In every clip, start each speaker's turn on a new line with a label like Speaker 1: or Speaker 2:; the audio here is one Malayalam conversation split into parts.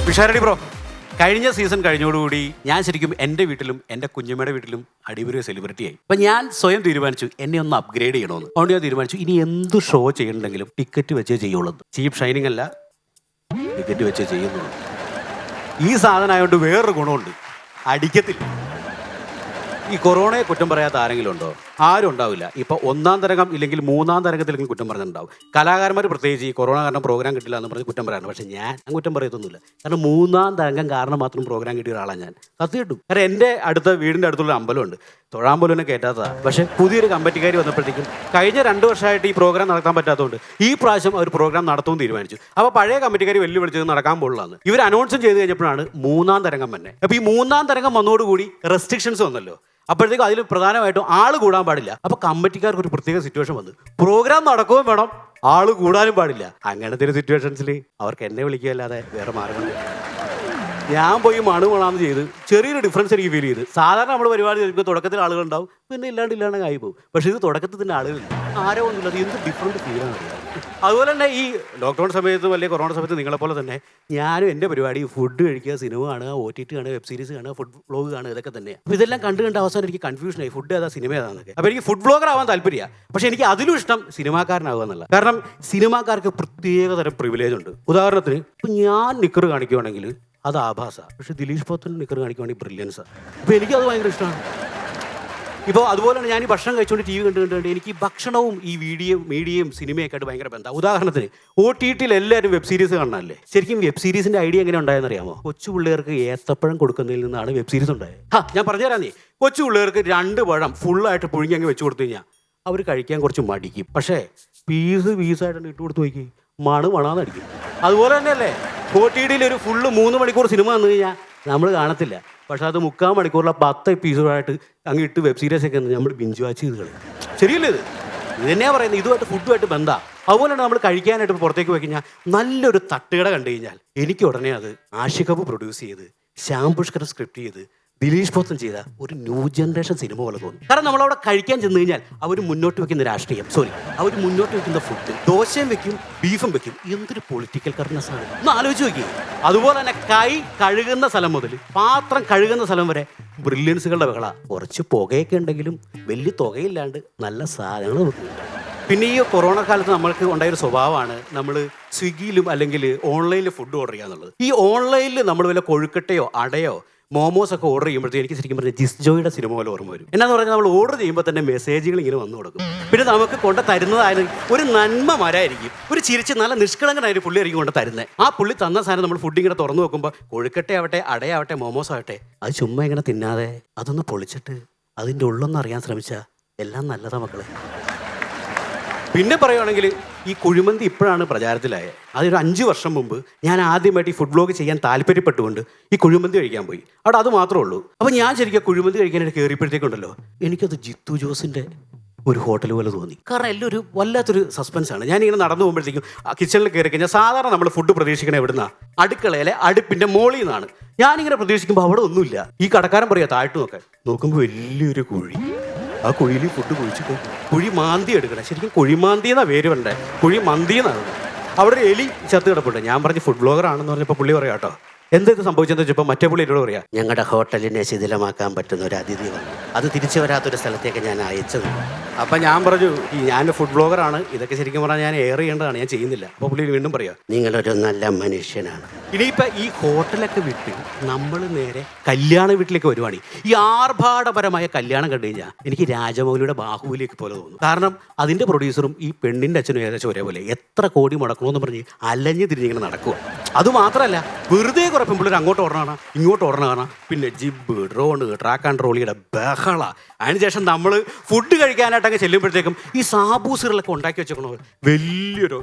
Speaker 1: വിഷാരടി ബ്രോ, കഴിഞ്ഞ സീസൺ കഴിഞ്ഞോടുകൂടി ഞാൻ ശരിക്കും എൻ്റെ വീട്ടിലും എൻ്റെ കുഞ്ഞമ്മയുടെ വീട്ടിലും അടിപൊളി സെലിബ്രിറ്റി ആയി. അപ്പം ഞാൻ സ്വയം തീരുമാനിച്ചു എന്നെ ഒന്ന് അപ്ഗ്രേഡ് ചെയ്യണമെന്ന്. അതുകൊണ്ട് ഞാൻ തീരുമാനിച്ചു ഇനി എന്ത് ഷോ ചെയ്യണമെങ്കിലും ടിക്കറ്റ് വെച്ചേ ചെയ്യുള്ളൂ. ചീപ്പ് ഷൈനിങ് അല്ല, ടിക്കറ്റ് വെച്ചേ ചെയ്യുന്നുള്ളൂ. ഈ സാധനം ആയതുകൊണ്ട് വേറൊരു ഗുണമുണ്ട്, അടിക്കത്തില്ല. ഈ കൊറോണയെ കുറ്റം പറയാത്ത ആരെങ്കിലും ഉണ്ടോ? ആരും ഉണ്ടാവില്ല. ഇപ്പോൾ ഒന്നാം തരംഗം ഇല്ലെങ്കിൽ മൂന്നാം തരംഗത്തിലെങ്കിലും കുറ്റം പറഞ്ഞിട്ടുണ്ടാവും. കലാകാരന്മാർ പ്രത്യേകിച്ച് ഈ കൊറോണ കാരണം പ്രോഗ്രാം കിട്ടില്ല എന്ന് പറഞ്ഞ് കുറ്റം പറയാറുണ്ട്. പക്ഷേ ഞാൻ കുറ്റം പറയത്തൊന്നുമില്ല. കാരണം മൂന്നാം തരംഗം കാരണം മാത്രം പ്രോഗ്രാം കിട്ടിയ ഒരാളാണ് ഞാൻ. സത്യം കിട്ടും. കാരണം എൻ്റെ വീടിൻ്റെ അടുത്തുള്ള അമ്പലമുണ്ട്, തൊഴാൻ പോലും എന്നെ കയറ്റാത്തതാണ്. പക്ഷേ പുതിയൊരു കമ്മിറ്റിക്കാർ വന്നപ്പോഴത്തേക്കും കഴിഞ്ഞ 2 വർഷമായിട്ട് ഈ പ്രോഗ്രാം നടത്താൻ പറ്റാത്തതുകൊണ്ട് ഈ പ്രാവശ്യം അവർ പ്രോഗ്രാം നടത്തുമെന്ന് തീരുമാനിച്ചു. അപ്പോൾ പഴയ കമ്മിറ്റിക്കാർ വെല്ലുവിളിച്ചത് നടക്കാൻ പോലുള്ളതാണ്. ഇവർ അനൗൺസും ചെയ്ത് കഴിഞ്ഞപ്പോഴാണ് മൂന്നാം തരംഗം തന്നെ. അപ്പോൾ ഈ മൂന്നാം തരംഗം വന്നതോടുകൂടി റെസ്ട്രിക്ഷൻസ് വന്നല്ലോ. അപ്പോഴത്തേക്കും അതിൽ പ്രധാനമായിട്ടും ആള് കൂടാൻ പാടില്ല. അപ്പോൾ കമ്മിറ്റിക്കാർക്ക് ഒരു പ്രത്യേക സിറ്റുവേഷൻ വന്നു, പ്രോഗ്രാം നടക്കുകയും വേണം, ആള് കൂടാനും പാടില്ല. അങ്ങനത്തെ ഒരു സിറ്റുവേഷൻസിൽ അവർക്ക് എന്നെ വിളിക്കുകയല്ലാതെ വേറെ മാർഗമില്ല. ഞാൻ പോയി മണുമണാന്ന് ചെയ്ത് ചെറിയൊരു ഡിഫറൻസ് എനിക്ക് ഫീൽ ചെയ്ത്. സാധാരണ നമ്മൾ പരിപാടി കഴിയുമ്പോൾ തുടക്കത്തിൽ ആളുകളുണ്ടാവും, പിന്നെ ഇല്ലാണ്ട് ആയി പോകും. പക്ഷേ ഇത് തുടക്കത്തിൽ തന്നെ ആളുകളില്ല, ആരോ ഒന്നുമില്ല. അത് എന്ത് ഡിഫറൻറ്റ് ഫീലാണ് അറിയാം. അതുപോലെ തന്നെ ഈ ലോക്ക്ഡൗൺ സമയത്തും അല്ലെങ്കിൽ കൊറോണ സമയത്ത് നിങ്ങളെപ്പോലെ തന്നെ ഞാനും എൻ്റെ പരിപാടി ഫുഡ് കഴിക്കുക, സിനിമ കാണുക, OTT കാണുക, വെബ് സീരീസ് കാണുക, ഫുഡ് വ്ളോഗ് കാണുക, ഇതൊക്കെ തന്നെയാണ്. അപ്പോൾ ഇതെല്ലാം കണ്ട് അവസാനം എനിക്ക് കൺഫ്യൂഷനായി, ഫുഡ് ഏതാ സിനിമ ഏതാണെന്നൊക്കെ. അപ്പോൾ എനിക്ക് ഫുഡ് വ്ളോഗർ ആവാൻ താല്പര്യമാണ്. പക്ഷേ എനിക്ക് അതിലും ഇഷ്ടം സിനിമാക്കാരനാവുക എന്നുള്ള. കാരണം സിനിമാക്കാർക്ക് പ്രത്യേകതരം പ്രിവിലേജ് ഉണ്ട്. ഉദാഹരണത്തിന് ഇപ്പം ഞാൻ നിക്കർ കാണിക്കുകയാണെങ്കിൽ അത് ആഭാസമാണ്, പക്ഷെ ദിലീഷ് പോത്തൻ നിക്കർ കാണിക്കുവാണെങ്കിൽ ബ്രില്യൻസാണ്. അപ്പോൾ എനിക്കത് ഭയങ്കര ഇഷ്ടമാണ്. ഇപ്പോൾ അതുപോലെയാണ് ഞാൻ ഈ ഭക്ഷണം കഴിച്ചുകൊണ്ട് TV കണ്ട് എനിക്ക് ഭക്ഷണവും ഈ മീഡിയയും സിനിമയൊക്കെ ആയിട്ട് ഭയങ്കര ബന്ധമാണ്. ഉദാഹരണത്തിന് OTTയിൽ എല്ലാവരും വെബ് സീരീസ് കാണാനല്ലേ. ശരിക്കും വെബ് സീരീസിൻ്റെ ഐഡിയ എങ്ങനെ ഉണ്ടായെന്ന് അറിയാമോ? കൊച്ചു പിള്ളേർക്ക് ഏത്തപ്പഴം കൊടുക്കുന്നതിൽ നിന്നാണ് വെബ് സീരീസ് ഉണ്ടായത്. ഞാൻ പറഞ്ഞുതരാം. കൊച്ചു പിള്ളേർക്ക് 2 പഴം ഫുള്ളായിട്ട് പുഴുങ്ങി അങ്ങ് വെച്ച് കൊടുത്തു കഴിഞ്ഞാൽ അവർ കഴിക്കാൻ കുറച്ച് മടിക്കും. പക്ഷേ പീസായിട്ടാണ് ഇട്ട് കൊടുത്ത് നോക്കി മണാന്നടിക്കും. അതുപോലെ തന്നെയല്ലേ OTTയിൽ ഒരു ഫുള്ള് 3 മണിക്കൂർ സിനിമ വന്നു കഴിഞ്ഞാൽ നമ്മൾ കാണത്തില്ല. പക്ഷെ അത് 3/4 മണിക്കൂറിലെ 10 എപ്പിസോഡായിട്ട് അങ്ങ് ഇട്ട് വെബ് സീരീസൊക്കെ നമ്മൾ ബിഞ്ച് വാച്ച് ചെയ്ത് കളയും. ശരിയല്ലേ? ഇത് തന്നെയാണ് പറയുന്നത്, ഇതുമായിട്ട് ഫുഡുമായിട്ട് ബന്ധമാണ്. അതുപോലെയാണ് നമ്മൾ കഴിക്കാനായിട്ട് പുറത്തേക്ക് പോയി കഴിഞ്ഞാൽ നല്ലൊരു തട്ടുകട കണ്ടു കഴിഞ്ഞാൽ എനിക്ക് ഉടനെ അത് ആഷിഖ് കപൂർ പ്രൊഡ്യൂസ് ചെയ്ത് ശ്യാം പുഷ്കർ സ്ക്രിപ്റ്റ് ചെയ്ത് ദിലീഷ് പോത്തൻ ചെയ്ത ഒരു ന്യൂ ജനറേഷൻ സിനിമ പോലെ തോന്നും. കാരണം നമ്മളവിടെ കഴിക്കാൻ ചെന്ന് കഴിഞ്ഞാൽ അവർ മുന്നോട്ട് വെക്കുന്ന രാഷ്ട്രീയം, അവർ മുന്നോട്ട് വെക്കുന്ന ഫുഡ്, ദോശയും വെക്കും, ബീഫും വെക്കും. എന്തൊരു പൊളിറ്റിക്കൽ കറക്റ്റ്നെസ് ആണ്, ഒന്ന് ആലോചിച്ച് നോക്കി. അതുപോലെ തന്നെ കൈ കഴുകുന്ന സ്ഥലം മുതൽ പാത്രം കഴുകുന്ന സ്ഥലം വരെ ബ്രില്യൻസുകളുടെ ബഹള. കുറച്ച് പുകയൊക്കെ ഉണ്ടെങ്കിലും വലിയ തുകയില്ലാണ്ട് നല്ല സാധനങ്ങൾ വെക്കും. പിന്നെ ഈ കൊറോണ കാലത്ത് നമ്മൾക്ക് ഉണ്ടായൊരു സ്വഭാവമാണ് നമ്മൾ സ്വിഗ്ഗിയിലും അല്ലെങ്കിൽ ഓൺലൈനിൽ ഫുഡ് ഓർഡർ ചെയ്യുക എന്നുള്ളത്. ഈ ഓൺലൈനിൽ നമ്മൾ വല്ല കൊഴുക്കട്ടയോ അടയോ മോമോസൊക്കെ ഓർഡർ ചെയ്യുമ്പോഴത്തേക്ക് എനിക്ക് ശരിക്കും പറഞ്ഞാൽ ജിസ്ജോയുടെ സിനിമ പോലെ ഓർമ്മ വരും. എന്നാന്ന് പറഞ്ഞാൽ നമ്മൾ ഓർഡർ ചെയ്യുമ്പോൾ തന്നെ മെസ്സേജുകൾ ഇങ്ങനെ വന്നു കൊടുക്കും. പിന്നെ നമുക്ക് കൊണ്ട് തരുന്നതായത് ഒരു നന്മ മരായിരിക്കും, ഒരു ചിരിച്ച് നല്ല നിഷ്കളങ്കനായിട്ട് പുള്ളി ആയിരിക്കും കൊണ്ട് തരുന്നത്. ആ പുള്ളി തന്ന സാധനം നമ്മൾ ഫുഡ് ഇങ്ങനെ തുറന്നു നോക്കുമ്പോൾ കൊഴുക്കട്ടയാവട്ടെ അടയാവട്ടെ മോമോസ് ആവട്ടെ അത് ചുമ്മാ ഇങ്ങനെ തിന്നാതെ അതൊന്ന് പൊളിച്ചിട്ട് അതിൻ്റെ ഉള്ളൊന്ന് അറിയാൻ ശ്രമിച്ചാൽ എല്ലാം നല്ലതാ മക്കളെ. പിന്നെ പറയുവാണെങ്കിൽ ഈ കുഴിമന്തി ഇപ്പോഴാണ് പ്രചാരത്തിലായത്. അതൊരു 5 വർഷം മുമ്പ് ഞാൻ ആദ്യമായിട്ട് ഈ ഫുഡ് വ്ളോഗ് ചെയ്യാൻ താല്പര്യപ്പെട്ടുകൊണ്ട് ഈ കുഴിമന്തി കഴിക്കാൻ പോയി. അവിടെ അത് മാത്രമേ ഉള്ളൂ. അപ്പോൾ ഞാൻ ശരിക്കും കുഴിമന്തി കഴിക്കാനായിട്ട് കയറിയപ്പോഴത്തേക്കുണ്ടല്ലോ എനിക്കത് ജിത്തു ജോസിൻ്റെ ഒരു ഹോട്ടൽ പോലെ തോന്നി. കാരണം എല്ലാം ഒരു വല്ലാത്തൊരു സസ്പെൻസാണ്. ഞാനിങ്ങനെ നടന്നു പോകുമ്പോഴത്തേക്കും കിച്ചണിൽ കയറി കഴിഞ്ഞാൽ സാധാരണ നമ്മൾ ഫുഡ് പ്രതീക്ഷിക്കണേ എവിടുന്നാ? അടുക്കളയിലെ അടുപ്പിൻ്റെ മോളിൽ നിന്നാണ്. ഞാനിങ്ങനെ പ്രതീക്ഷിക്കുമ്പോൾ അവിടെ ഒന്നുമില്ല. ഈ കടക്കാരൻ പറയാ താഴ്ത്തു നോക്കുമ്പോൾ വലിയൊരു കുഴി. ആ കുഴിയിൽ ഫുഡ് കുഴിച്ചിട്ട് കുഴി മാന്തി എടുക്കണം. ശരിക്കും കുഴിമാന്തി എന്നാണ് പേര് വേണ്ടേ, കുഴി മന്തി എന്നാണ്. അവിടെ ഒരു എലി ചത്ത് കിടപ്പുണ്ട്. ഞാൻ പറഞ്ഞ് ഫുഡ് ബ്ലോഗർ ആണെന്ന് പറഞ്ഞപ്പോൾ പുള്ളി പറയാം കേട്ടോ എന്ത് സംഭവിച്ചെന്ന് വെച്ചപ്പോൾ മറ്റേ പുള്ളി എന്നോട് പറയാം ഞങ്ങളുടെ ഹോട്ടലിനെ ശിഥിലമാക്കാൻ പറ്റുന്ന ഒരു അതിഥി വന്നു, അത് തിരിച്ചു വരാത്തൊരു സ്ഥലത്തേക്ക് ഞാൻ അയച്ചത്. അപ്പം ഞാൻ പറഞ്ഞു ഞാൻ ഫുഡ് ബ്ലോഗറാണ്, ഇതൊക്കെ ശരിക്കും പറഞ്ഞാൽ ഞാൻ എയർ ചെയ്യേണ്ടതാണ്, ഞാൻ ചെയ്യുന്നില്ല. അപ്പോൾ പുള്ളി വീണ്ടും പറയാം നിങ്ങളൊരു നല്ല മനുഷ്യനാണ്. ഇനിയിപ്പോൾ ഈ ഹോട്ടലൊക്കെ വിട്ട് നമ്മൾ നേരെ കല്യാണ വീട്ടിലേക്ക് വരുവാണ്. ഈ ആർഭാടപരമായ കല്യാണം കണ്ടു കഴിഞ്ഞാൽ എനിക്ക് രാജമൗലിയുടെ ബാഹുബലിയൊക്കെ പോലെ തോന്നും. കാരണം അതിൻ്റെ പ്രൊഡ്യൂസറും ഈ പെണ്ണിൻ്റെ അച്ഛനും ഏകദേശം ഒരേപോലെ എത്ര കോടി മുടക്കണമെന്ന് പറഞ്ഞ് അലഞ്ഞ് തിരിഞ്ഞിങ്ങനെ നടക്കുക. അതുമാത്രമല്ല വെറുതെ കുറെ പെൺപിള്ളേർ അങ്ങോട്ട് ഓടണം ഇങ്ങോട്ട് ഓടണം. പിന്നെ ജിബ് ഡ്രോണ് ട്രാക്ക് ആൻഡ് ട്രോളിയുടെ ബഹള. അതിനുശേഷം നമ്മൾ ഫുഡ് കഴിക്കാനായിട്ടൊക്കെ ചെല്ലുമ്പോഴത്തേക്കും ഈ സാബൂസുകളൊക്കെ ഉണ്ടാക്കി വെച്ചേക്കണോ, വലിയൊരു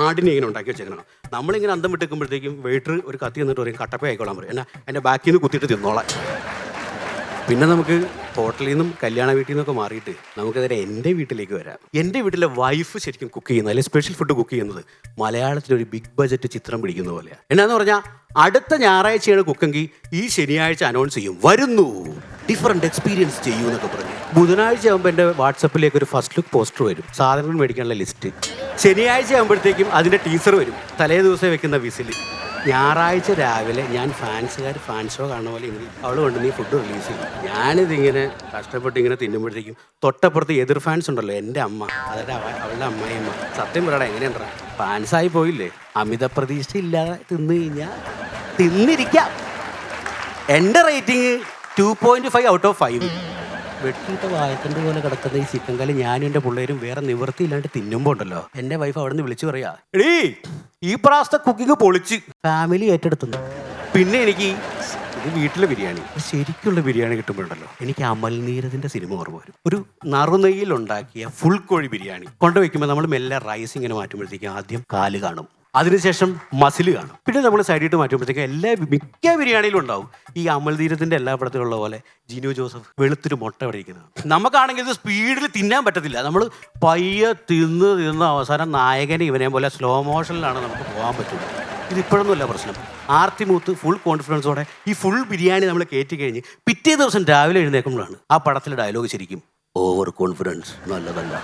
Speaker 1: ആടിനെ ഇങ്ങനെ ഉണ്ടാക്കി വെച്ചേക്കണം. നമ്മളിങ്ങനെ അന്തം വിട്ടിരിക്കുമ്പോഴത്തേക്കും വെയിറ്റർ ഒരു കത്തി എന്നിട്ട് പറയും കട്ടപ്പ ആയിക്കോളാൻ പറയും. എന്നാ എൻ്റെ ബാക്കിൽ നിന്ന് കുത്തിയിട്ട് തിന്നോളാം. പിന്നെ നമുക്ക് ഹോട്ടലിൽ നിന്നും കല്യാണ വീട്ടിൽ നിന്നൊക്കെ മാറിയിട്ട് നമുക്കതിനെ എൻ്റെ വീട്ടിലേക്ക് വരാം. എൻ്റെ വീട്ടിലെ വൈഫ് ശരിക്കും കുക്ക് ചെയ്യുന്നത് അല്ലെങ്കിൽ സ്പെഷ്യൽ ഫുഡ് കുക്ക് ചെയ്യുന്നത് മലയാളത്തിലൊരു ബിഗ് ബജറ്റ് ചിത്രം പിടിക്കുന്ന പോലെയാണ്. എന്നാന്ന് പറഞ്ഞാൽ അടുത്ത ഞായറാഴ്ചയാണ് കുക്കെങ്കിൽ ഈ ശനിയാഴ്ച അനൗൺസ് ചെയ്യും വരുന്നു ഡിഫറെൻറ്റ് എക്സ്പീരിയൻസ് ചെയ്യൂ എന്നൊക്കെ പറഞ്ഞു. ബുധനാഴ്ച ആകുമ്പോൾ എൻ്റെ വാട്സപ്പിലേക്ക് ഒരു ഫസ്റ്റ് ലുക്ക് പോസ്റ്റർ വരും, സാധനങ്ങൾ മേടിക്കാനുള്ള ലിസ്റ്റ്. ശനിയാഴ്ച ആകുമ്പോഴത്തേക്കും അതിൻ്റെ ടീസർ വരും, തലേ ദിവസം വെക്കുന്ന വിസിൽ. ഞായറാഴ്ച രാവിലെ ഞാൻ ഫാൻ ഷോ കാണുന്ന പോലെ ഇങ്ങനെ അവൾ കൊണ്ട് നീ ഫുഡ് റിലീസ് ചെയ്യും. ഞാനിതിങ്ങനെ കഷ്ടപ്പെട്ട് ഇങ്ങനെ തിന്നുമ്പോഴത്തേക്കും തൊട്ടപ്പുറത്ത് എതിർ ഫാൻസ് ഉണ്ടല്ലോ, എൻ്റെ അമ്മ, അതായത് അവളുടെ അമ്മായിയമ്മ. സത്യം പറയടാ, എങ്ങനെയുണ്ടാ ഫാൻസായി പോയില്ലേ? അമിത പ്രതീക്ഷ ഇല്ലാതെ തിന്നു കഴിഞ്ഞാൽ തിന്നിരിക്കാം. എൻ്റെ റേറ്റിംഗ് 2.5 ഔട്ട് ഓഫ് 5. വെട്ടിയിട്ട് വായത്തണ്ട് പോലെ കിടക്കുന്ന ഈ ചിക്കൻ കറി ഞാനും എൻ്റെ പിള്ളേരും വേറെ നിവൃത്തിയില്ലാണ്ട് തിന്നുമ്പോൾ ഉണ്ടല്ലോ, എൻ്റെ വൈഫ് അവിടെ നിന്ന് വിളിച്ചു പറയാ, എടീ ഈ പ്രാവശ്യത്തെ കുക്കിംഗ് പൊളിച്ച്, ഫാമിലി ഏറ്റെടുത്തുന്നു. പിന്നെ എനിക്ക് ഇത് വീട്ടിലെ ബിരിയാണി, ശരിക്കുള്ള ബിരിയാണി കിട്ടുമ്പോഴുണ്ടല്ലോ എനിക്ക് അമൽ നീരദിന്റെ സിനിമ ഓർമ്മ വരും. ഒരു നറുനെയ്യിലുണ്ടാക്കിയ ഫുൾ കോഴി ബിരിയാണി കൊണ്ടുവയ്ക്കുമ്പോൾ നമ്മൾ മെല്ലെ റൈസ് ഇങ്ങനെ മാറ്റുമ്പോഴത്തേക്കും ആദ്യം കാല് കാണും, അതിനുശേഷം മസിൽ കാണും, പിന്നെ നമ്മൾ സൈഡിട്ട് മാറ്റുമ്പോഴത്തേക്കും മിക്ക ബിരിയാണിയിലും ഉണ്ടാവും ഈ അമൽതീരത്തിന്റെ എല്ലാ പടത്തിലുള്ള പോലെ ജിനു ജോസഫ് വെളുത്തൊരു മുട്ട പിടിക്കുന്നത്. നമുക്കാണെങ്കിൽ ഇത് സ്പീഡിൽ തിന്നാൻ പറ്റത്തില്ല. നമ്മൾ പയ്യെ തിന്ന് അവസാനം നായകനെ ഇവനെ പോലെ സ്ലോ മോഷനിലാണ് നമുക്ക് പോകാൻ പറ്റുള്ളൂ. ഇതിപ്പോഴൊന്നുമല്ല പ്രശ്നം. ആർത്തിമൂത്ത് ഫുൾ കോൺഫിഡൻസോടെ ഈ ഫുൾ ബിരിയാണി നമ്മൾ കയറ്റി കഴിഞ്ഞ് പിറ്റേ ദിവസം രാവിലെ എഴുന്നേൽക്കുമ്പോഴാണ് ആ പടത്തിലെ ഡയലോഗ് ശരിക്കും ഓവർ കോൺഫിഡൻസ് നല്ലതല്ല.